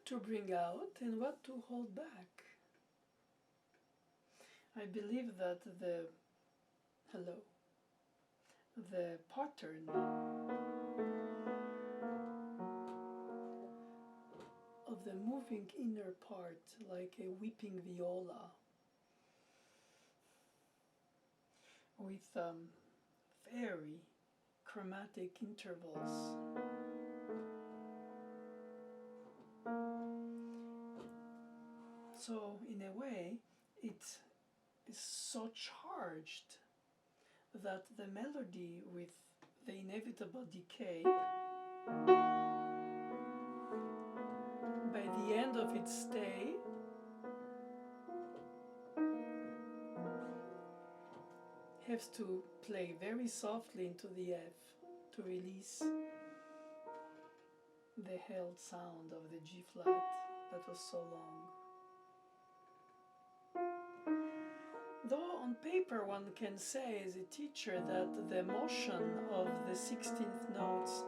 what to bring out and what to hold back. I believe that the pattern of the moving inner part, like a weeping viola, with very chromatic intervals. So in a way, it is so charged that the melody, with the inevitable decay, by the end of its stay, has to play very softly into the F to release the held sound of the G flat that was so long. Though on paper one can say as a teacher that the motion of the 16th notes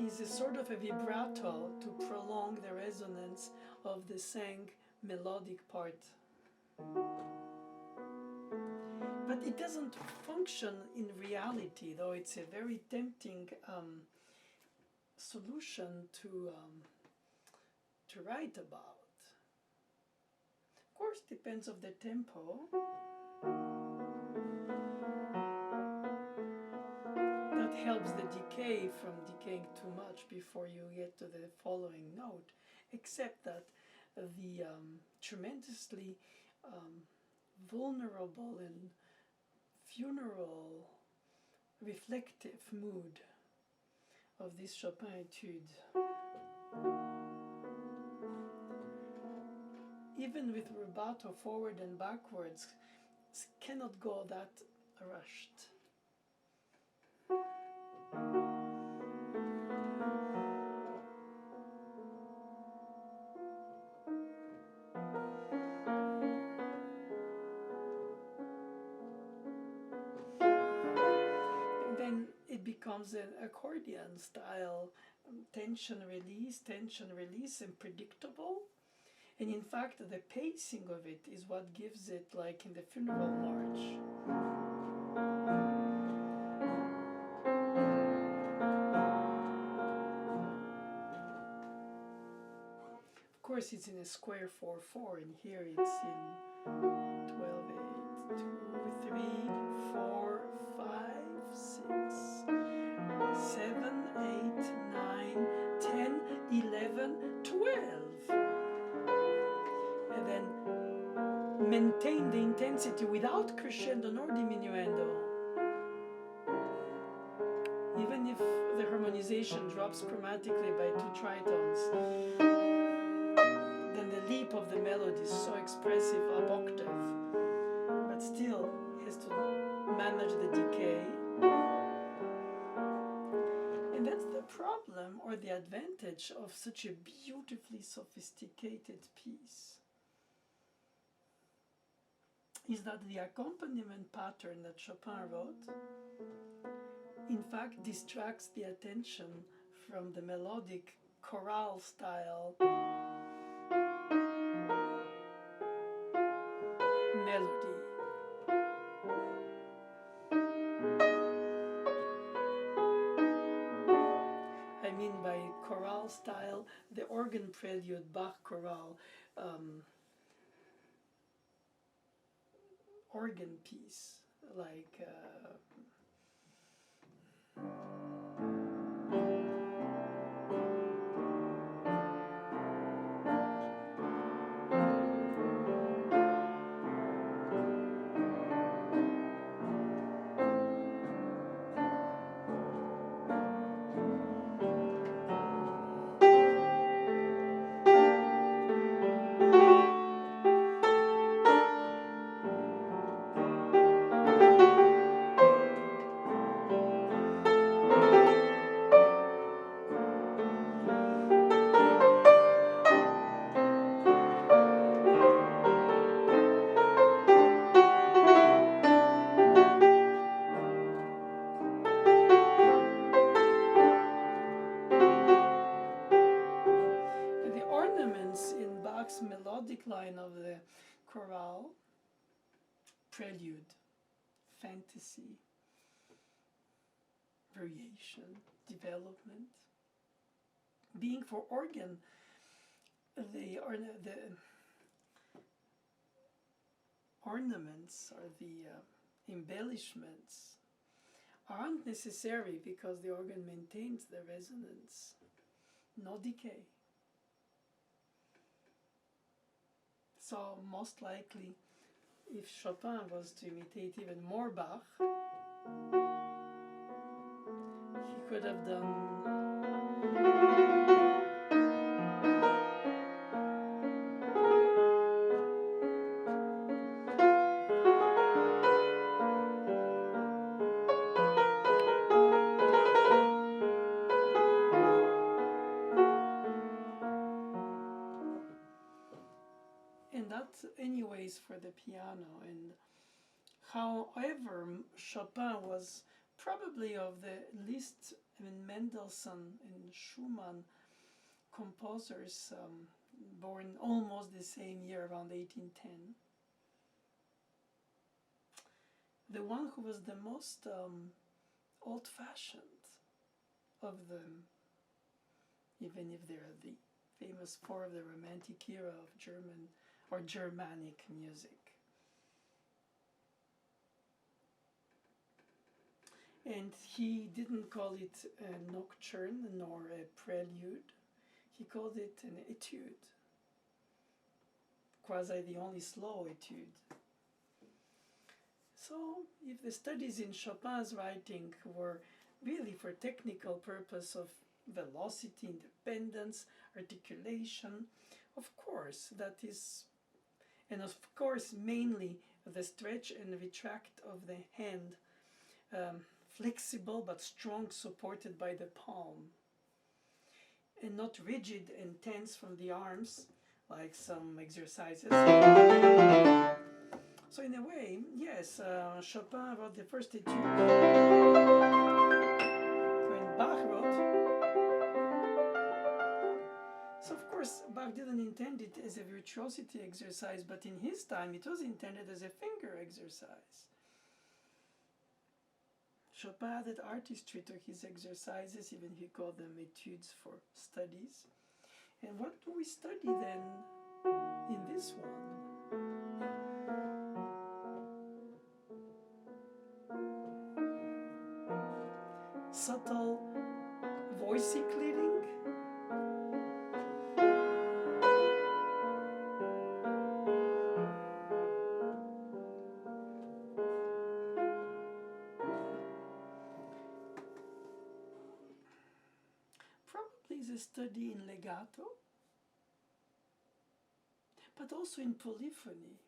is a sort of a vibrato to prolong the resonance of the sang melodic part. But it doesn't function in reality, though it's a very tempting solution to write about. Of course, depends of the tempo. That helps the decay from decaying too much before you get to the following note, except that the tremendously vulnerable and funeral, reflective mood of this Chopin etude, even with rubato forward and backwards, cannot go that rushed. Then it becomes an accordion style, tension release, and predictable. And in fact, the pacing of it is what gives it, like in the funeral march. Of course, it's in a square 4/4, and here it's in 12/8, 2, 3, 4, 5, 6, 7, 8, 9, 10, 11, 12. And then maintain the intensity without crescendo nor diminuendo. Even if the harmonization drops chromatically by 2 tritones, then the leap of the melody is so expressive up octave, but still has to manage the decay. And that's the problem or the advantage of such a beautifully sophisticated piece, is that the accompaniment pattern that Chopin wrote in fact distracts the attention from the melodic chorale style melody. I mean by chorale style, the organ prelude Bach chorale organ piece, like chorale, prelude, fantasy, variation, development. Being for organ, the ornaments or the embellishments aren't necessary because the organ maintains the resonance, no decay. So most likely, if Chopin was to imitate even more Bach, he could have done anyways for the piano. And however, Chopin was probably of the least, Mendelssohn and Schumann composers born almost the same year, around 1810. The one who was the most old-fashioned of them, even if they're the famous four of the Romantic era of German or Germanic music. And he didn't call it a nocturne nor a prelude. He called it an etude, quasi the only slow etude. So if the studies in Chopin's writing were really for technical purpose of velocity, independence, articulation, of course that is, and of course mainly the stretch and retract of the hand, flexible but strong, supported by the palm, and not rigid and tense from the arms like some exercises. So in a way, yes, Chopin wrote the first etude when Bach wrote. So of course Bach didn't intend it as a virtuosity exercise, but in his time it was intended as a finger exercise. Chopin added artistry to his exercises, even he called them etudes for studies. And what do we study then in this one? Subtle voicey clearing? Probably is a study in legato, but also in polyphony.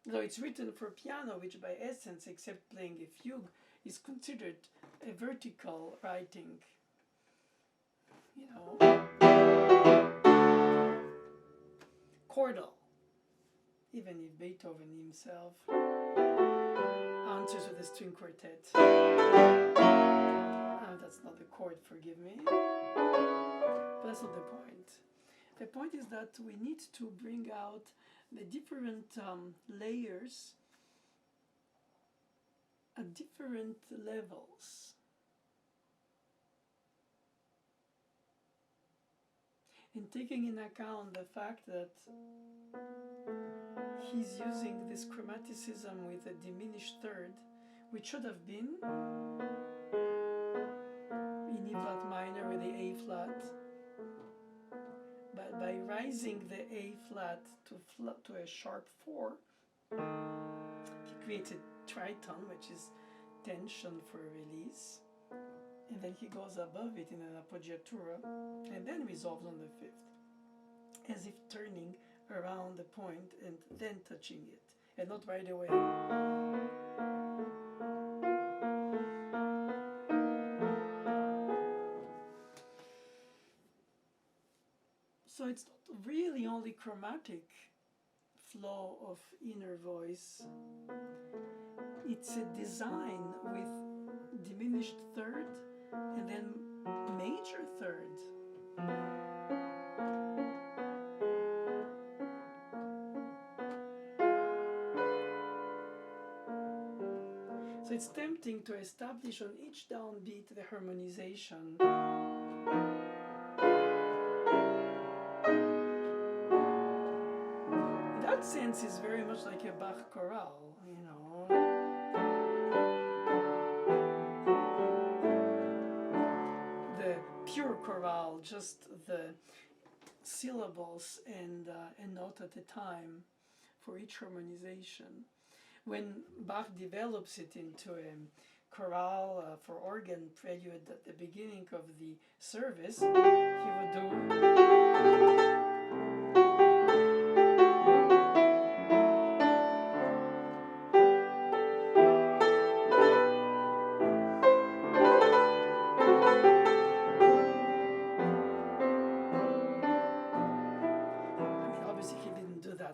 Though it's written for piano, which by essence, except playing a fugue, is considered a vertical writing, you know, chordal, even if Beethoven himself answers with a string quartet. That's not the chord, forgive me. But that's not the point. The point is that we need to bring out the different layers at different levels. And taking in account the fact that he's using this chromaticism with a diminished third, which should have been in E flat minor with the A flat, but by rising the A flat to a sharp 4, he creates a triton, which is tension for release, and then he goes above it in an appoggiatura, and then resolves on the 5th, as if turning around the point and then touching it, and not right away. So it's not really only chromatic flow of inner voice, it's a design with diminished third and then major third. So it's tempting to establish on each downbeat the harmonization. In that sense, it's very much like a Bach chorale, you know. The pure chorale, just the syllables and a note at a time for each harmonization. When Bach develops it into a chorale for organ prelude at the beginning of the service, he would do.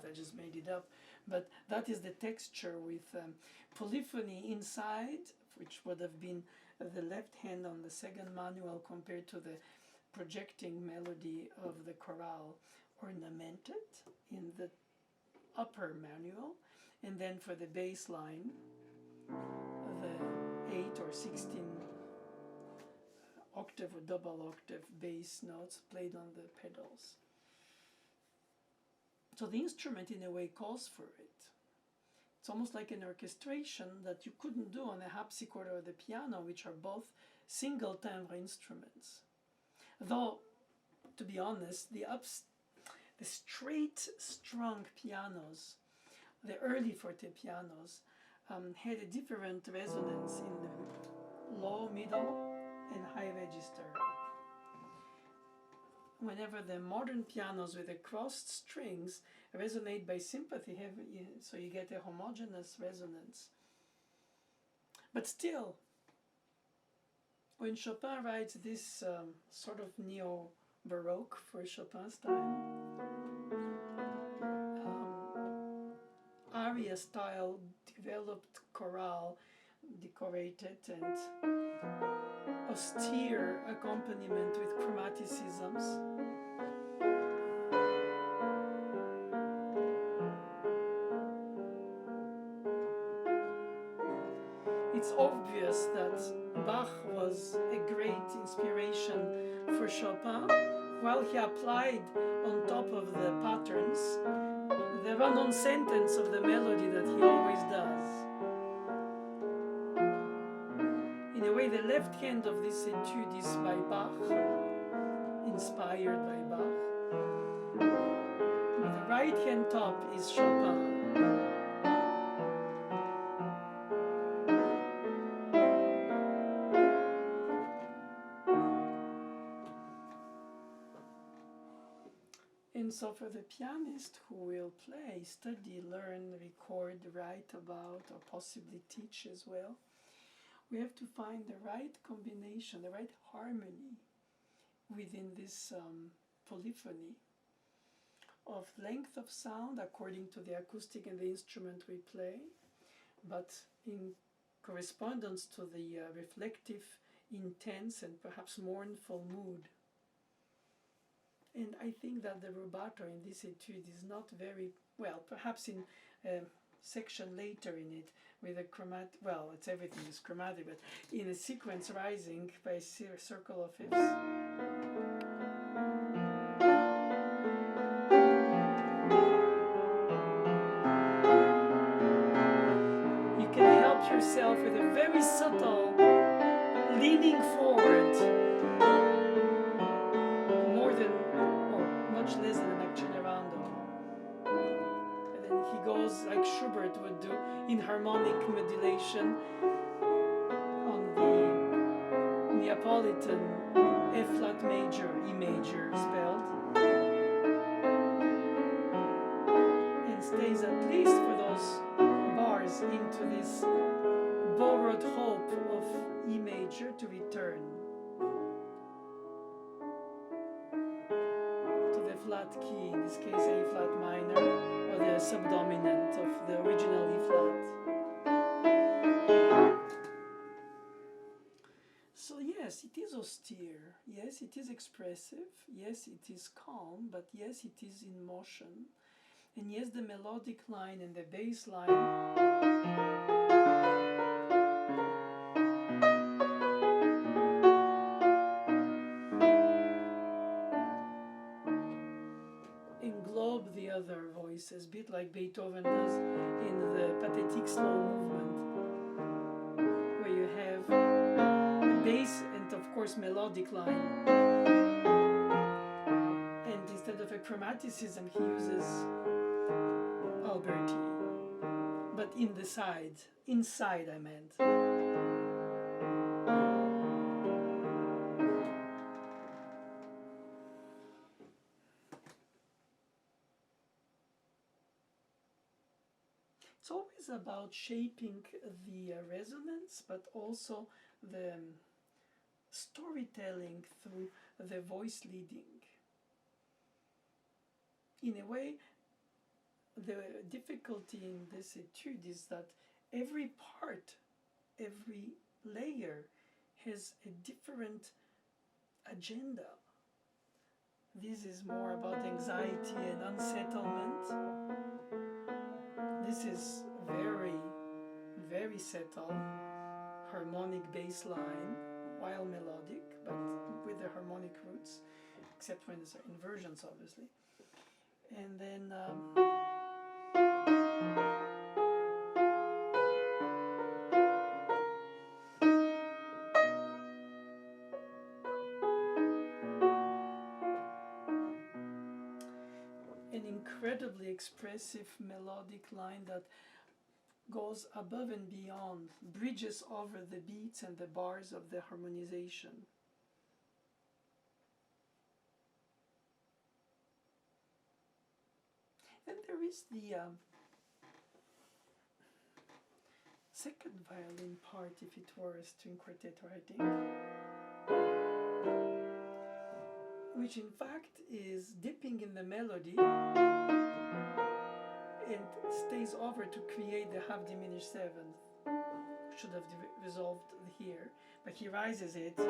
I just made it up, but that is the texture with polyphony inside, which would have been the left hand on the second manual compared to the projecting melody of the chorale, ornamented in the upper manual, and then for the bass line, the 8 or 16 octave or double octave bass notes played on the pedals. So the instrument in a way calls for it. It's almost like an orchestration that you couldn't do on the harpsichord or the piano, which are both single timbre instruments. Though, to be honest, the straight strung pianos, the early forte pianos, had a different resonance in the low, middle, and high register. Whenever the modern pianos with the crossed strings resonate by sympathy, so you get a homogeneous resonance. But still, when Chopin writes this sort of neo-Baroque for Chopin's time, aria-style developed chorale, decorated and austere accompaniment with chromaticisms. It's obvious that Bach was a great inspiration for Chopin, while he applied on top of the patterns the run-on sentence of the melody that he always does. In a way, the left hand of this etude is by Bach, inspired by Bach. The right hand top is Chopin. And so for the pianist who will play, study, learn, record, write about, or possibly teach as well, we have to find the right combination, the right harmony within this polyphony of length of sound according to the acoustic and the instrument we play, but in correspondence to the reflective, intense, and perhaps mournful mood. And I think that the rubato in this etude is not very, well, perhaps in a section later in it, with a chromatic, well, it's everything is chromatic, but in a sequence rising by a circle of fifths. You can help yourself with a very subtle leaning forward, more than, or much less than an accelerando. And then he goes like Schubert would do in harmonic modulation on the Neapolitan F-flat major, E major spelled, and stays at least for those bars into this borrowed hope of E major to return to the flat key, in this case A flat minor, or the subdominant of the original E flat. So yes, it is austere, yes, it is expressive, yes, it is calm, but yes, it is in motion, and yes, the melodic line and the bass line bit like Beethoven does in the pathetic slow movement, where you have a bass and of course melodic line, and instead of a chromaticism he uses Alberti, but in the inside I meant. It's always about shaping the resonance, but also the storytelling through the voice leading. In a way, the difficulty in this etude is that every part, every layer has a different agenda. This is more about anxiety and unsettlement. This is very, very settled, harmonic bass line, while melodic, but with the harmonic roots, except when there's inversions, obviously. And then an incredibly expressive melodic line that goes above and beyond, bridges over the beats and the bars of the harmonization. Then there is the second violin part, if it were a string quartet writing, which in fact is dipping in the melody and stays over to create the half diminished seventh. Should have resolved here, but he rises it. So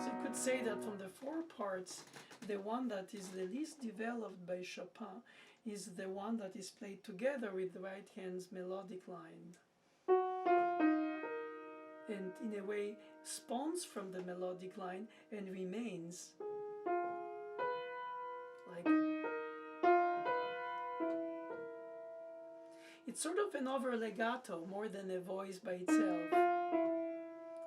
you could say that from the four parts, the one that is the least developed by Chopin is the one that is played together with the right hand's melodic line, and in a way spawns from the melodic line and remains like it's sort of an over legato more than a voice by itself,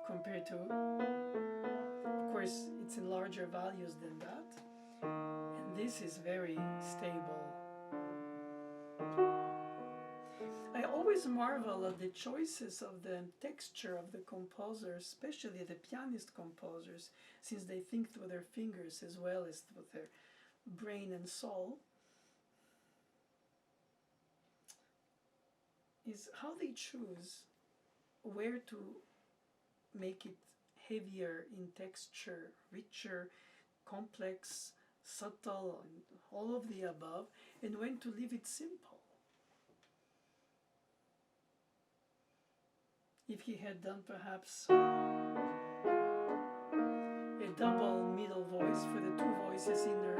compared to, of course, it's in larger values than that, and this is very stable. I always marvel at the choices of the texture of the composers, especially the pianist composers, since they think through their fingers as well as through their brain and soul, is how they choose where to make it heavier in texture, richer, complex, subtle, and all of the above, and when to leave it simple. If he had done perhaps a double middle voice for the two voices inner,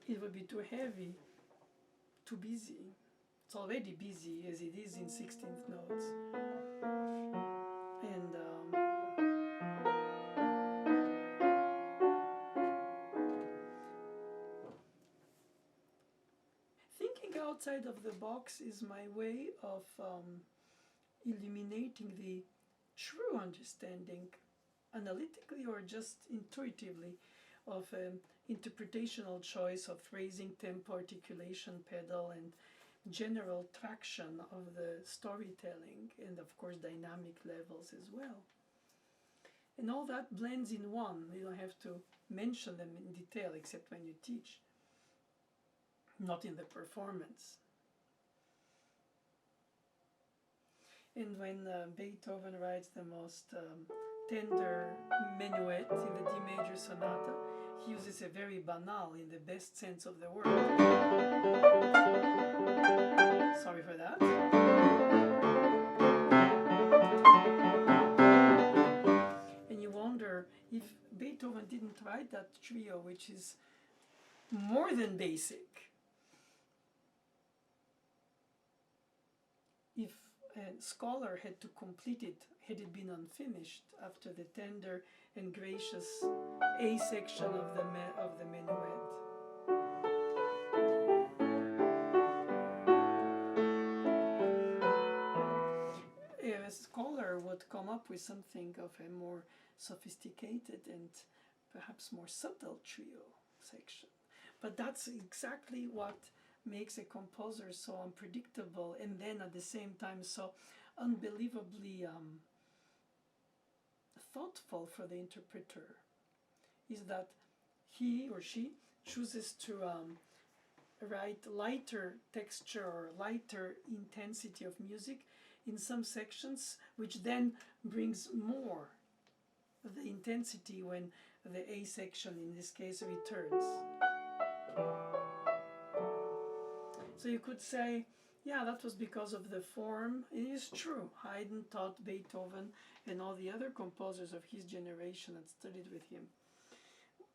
it would be too heavy, too busy. It's already busy as it is in 16th notes. And thinking outside of the box is my way of illuminating the true understanding, analytically or just intuitively, of interpretational choice of phrasing, tempo, articulation, pedal, and general traction of the storytelling, and of course dynamic levels as well. And all that blends in one. You don't have to mention them in detail except when you teach, not in the performance. And when Beethoven writes the most tender minuet in the D major sonata, he uses a very banal, in the best sense of the word. Sorry for that. And you wonder if Beethoven didn't write that trio, which is more than basic, scholar had to complete it had it been unfinished after the tender and gracious A section of the minuet. A scholar would come up with something of a more sophisticated and perhaps more subtle trio section. But that's exactly what makes a composer so unpredictable and then at the same time so unbelievably thoughtful for the interpreter, is that he or she chooses to write lighter texture or lighter intensity of music in some sections, which then brings more the intensity when the A section in this case returns. So you could say, yeah, that was because of the form. It is true. Haydn taught Beethoven and all the other composers of his generation that studied with him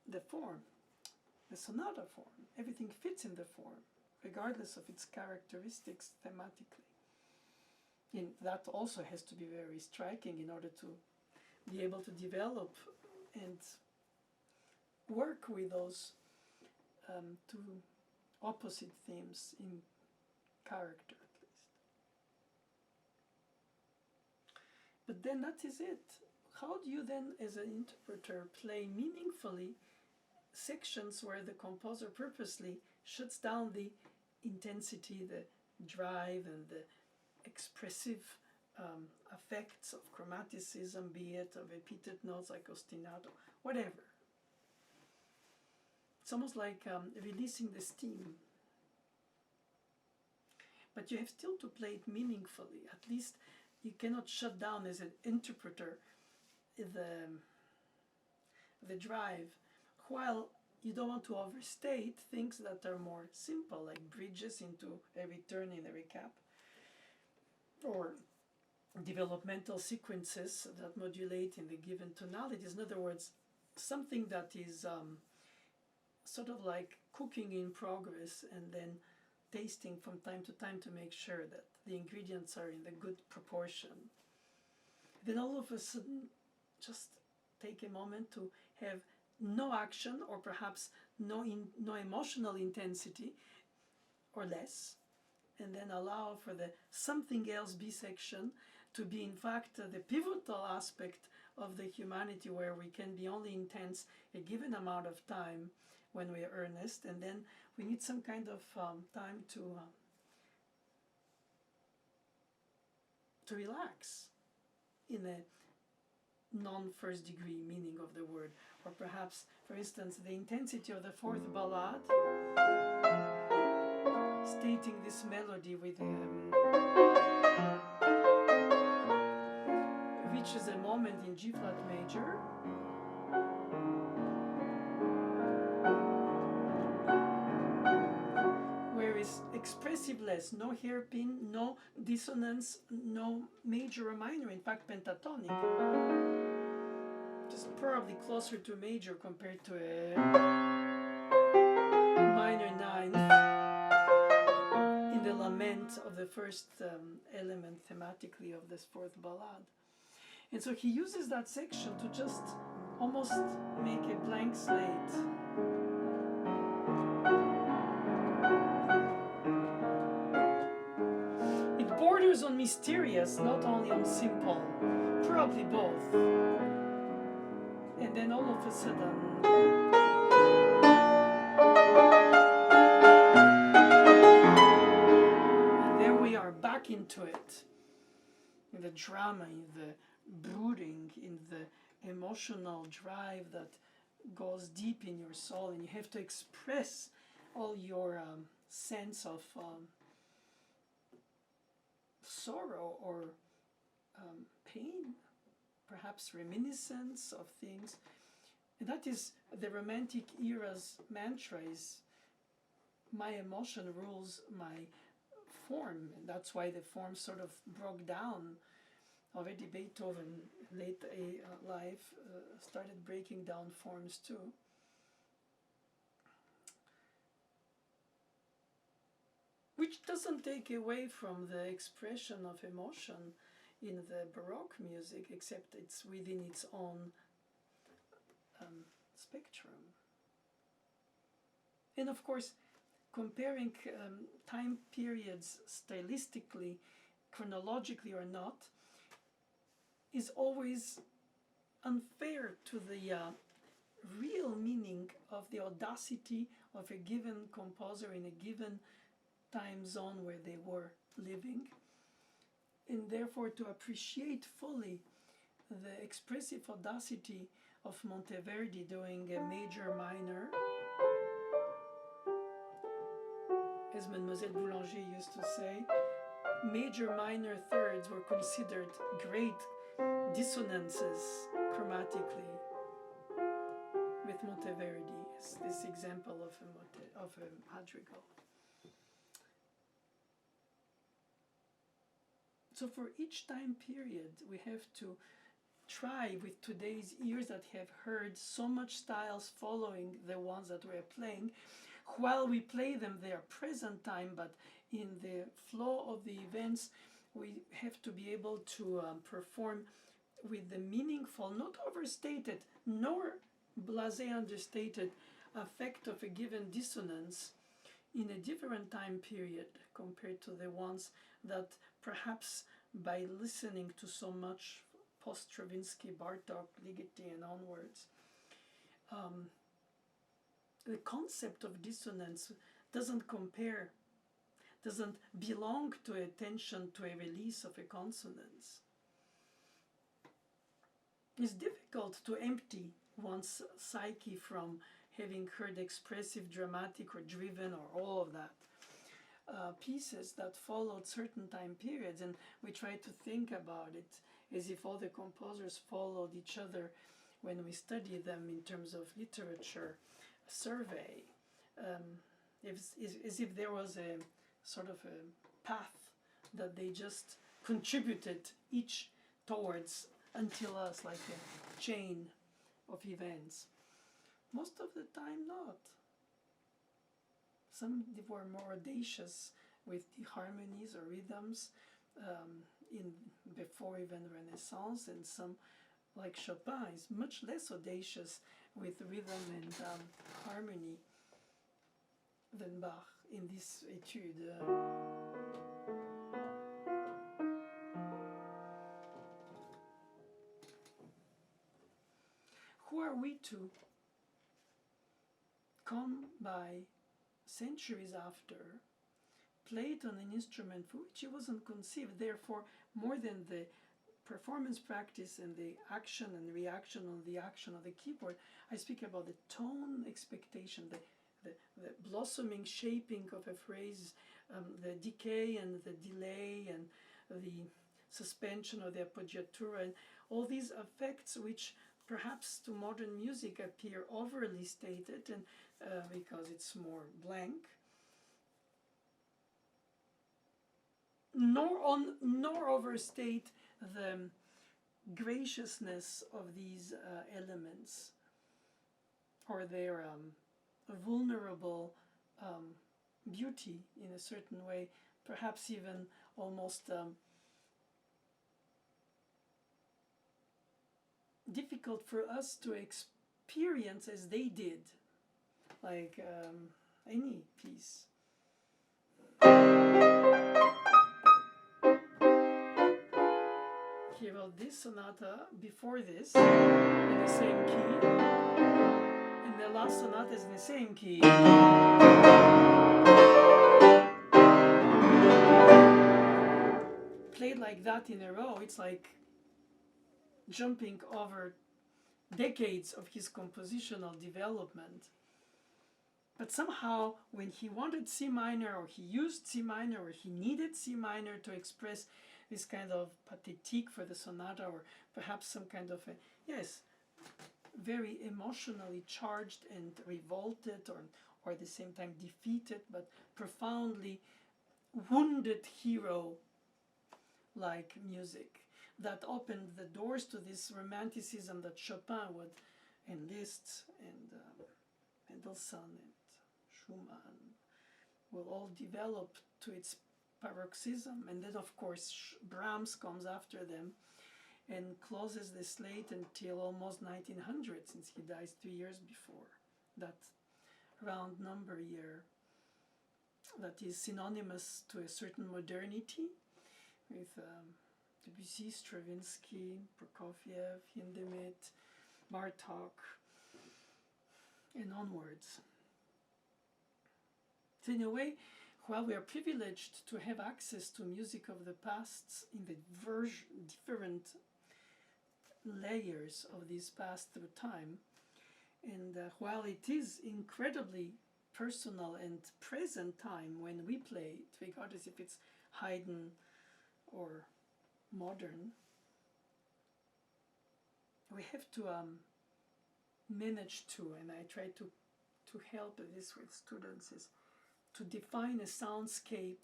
the form, the sonata form. Everything fits in the form, regardless of its characteristics thematically. And that also has to be very striking in order to be able to develop and work with those two opposite themes in character, at least. But then that is it. How do you then, as an interpreter, play meaningfully sections where the composer purposely shuts down the intensity, the drive, and the expressive effects of chromaticism, be it of repeated notes like ostinato, whatever. It's almost like releasing the steam. But you have still to play it meaningfully. At least you cannot shut down as an interpreter the drive, while you don't want to overstate things that are more simple, like bridges into a return in a recap, or developmental sequences that modulate in the given tonalities. In other words, something that is sort of like cooking in progress and then tasting from time to time to make sure that the ingredients are in the good proportion. Then all of a sudden, just take a moment to have no action, or perhaps no emotional intensity, or less, and then allow for the something else B section to be in fact the pivotal aspect of the humanity, where we can be only intense a given amount of time when we are earnest, and then we need some kind of time to relax in a non-first degree meaning of the word. Or perhaps, for instance, the intensity of the fourth ballade, stating this melody with reaches a moment in G flat major, where it's expressiveless, no hairpin, no dissonance, no major or minor, in fact pentatonic. Just probably closer to major compared to a minor ninth in the lament of the first element thematically of this fourth ballade. And so he uses that section to just almost make a blank slate. It borders on mysterious, not only on simple, probably both. And then all of a sudden, and there we are back into it, in the drama, in the brooding, in the emotional drive that goes deep in your soul, and you have to express all your sense of sorrow or pain, perhaps reminiscence of things. And that is the Romantic era's mantra, is my emotion rules my form. And that's why the form sort of broke down. Already Beethoven, late life, started breaking down forms too. which doesn't take away from the expression of emotion in the Baroque music, except it's within its own spectrum. And of course, comparing time periods stylistically, chronologically or not, is always unfair to the real meaning of the audacity of a given composer in a given time zone where they were living, and therefore to appreciate fully the expressive audacity of Monteverdi doing a major minor, as Mademoiselle Boulanger used to say. Major minor thirds were considered great dissonances chromatically with Monteverdi as this example of a madrigal. So for each time period, we have to try with today's ears that have heard so much styles following the ones that we're playing. While we play them, they are present time, but in the flow of the events, we have to be able to perform with the meaningful, not overstated, nor blasé understated effect of a given dissonance in a different time period compared to the ones that perhaps by listening to so much post-Stravinsky, Bartók, Ligeti and onwards, the concept of dissonance doesn't belong to attention to a release of a consonance. It's difficult to empty one's psyche from having heard expressive, dramatic or driven or all of that pieces that followed certain time periods, and we try to think about it as if all the composers followed each other when we study them in terms of literature survey, as if there was a sort of a path that they just contributed each towards until us, like a chain of events. Most of the time not. Some were more audacious with the harmonies or rhythms before even Renaissance, and some, like Chopin, is much less audacious with rhythm and harmony than Bach in this etude. Who are we to come by centuries after, played on an instrument for which it wasn't conceived, therefore more than the performance practice and the action and reaction on the action of the keyboard, I speak about the tone expectation, the blossoming shaping of a phrase, the decay and the delay and the suspension of the appoggiatura, and all these effects which perhaps to modern music appear overly stated, and because it's more blank, nor overstate the graciousness of these elements or their vulnerable beauty in a certain way, perhaps even almost difficult for us to experience as they did, like any piece. He wrote this sonata before this in the same key, and the last sonata is in the same key. Played like that in a row, it's like jumping over decades of his compositional development. But somehow, when he wanted C minor, or he used C minor, or he needed C minor to express this kind of pathétique for the sonata, or perhaps some kind of a, yes, very emotionally charged and revolted, or at the same time defeated, but profoundly wounded hero-like music that opened the doors to this romanticism that Chopin would enlist, and Mendelssohn and Schumann, will all develop to its paroxysm, and then of course Brahms comes after them and closes the slate until almost 1900, since he dies 3 years before that round number year that is synonymous to a certain modernity with Debussy, Stravinsky, Prokofiev, Hindemith, Bartók, and onwards. So in a way, while we are privileged to have access to music of the past in the different layers of this past through time, and while it is incredibly personal and present time when we play it, regardless if it's Haydn or modern, we have to manage to, and I try to help this with students, is to define a soundscape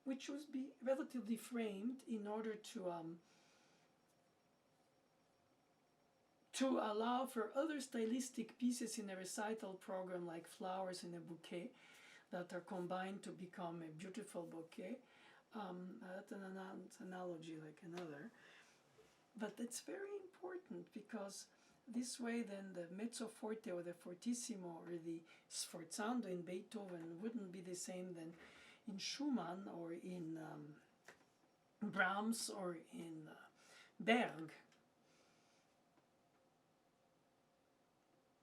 which would be relatively framed in order to allow for other stylistic pieces in a recital program like Flowers in a Bouquet that are combined to become a beautiful bouquet. That's an analogy like another. But it's very important because this way then the mezzo forte or the fortissimo or the sforzando in Beethoven wouldn't be the same than in Schumann or in Brahms or in Berg.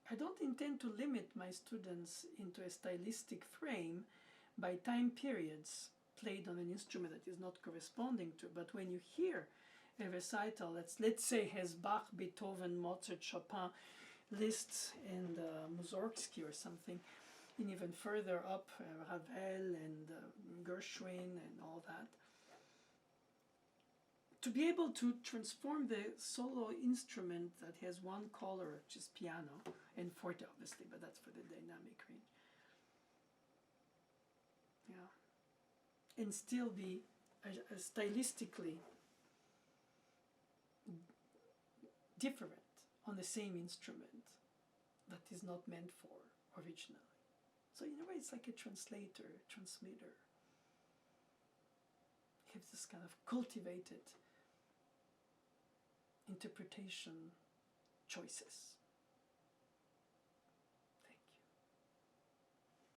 I don't intend to limit my students into a stylistic frame by time periods played on an instrument that is not corresponding to, but when you hear a recital that's, let's say, has Bach, Beethoven, Mozart, Chopin, Liszt, and Mussorgsky or something, and even further up, Ravel and Gershwin and all that, to be able to transform the solo instrument that has one color, which is piano, and forte obviously, but that's for the dynamic range. Yeah. And still be stylistically different on the same instrument that is not meant for originally. So in a way it's like a translator, transmitter. It has this kind of cultivated interpretation choices.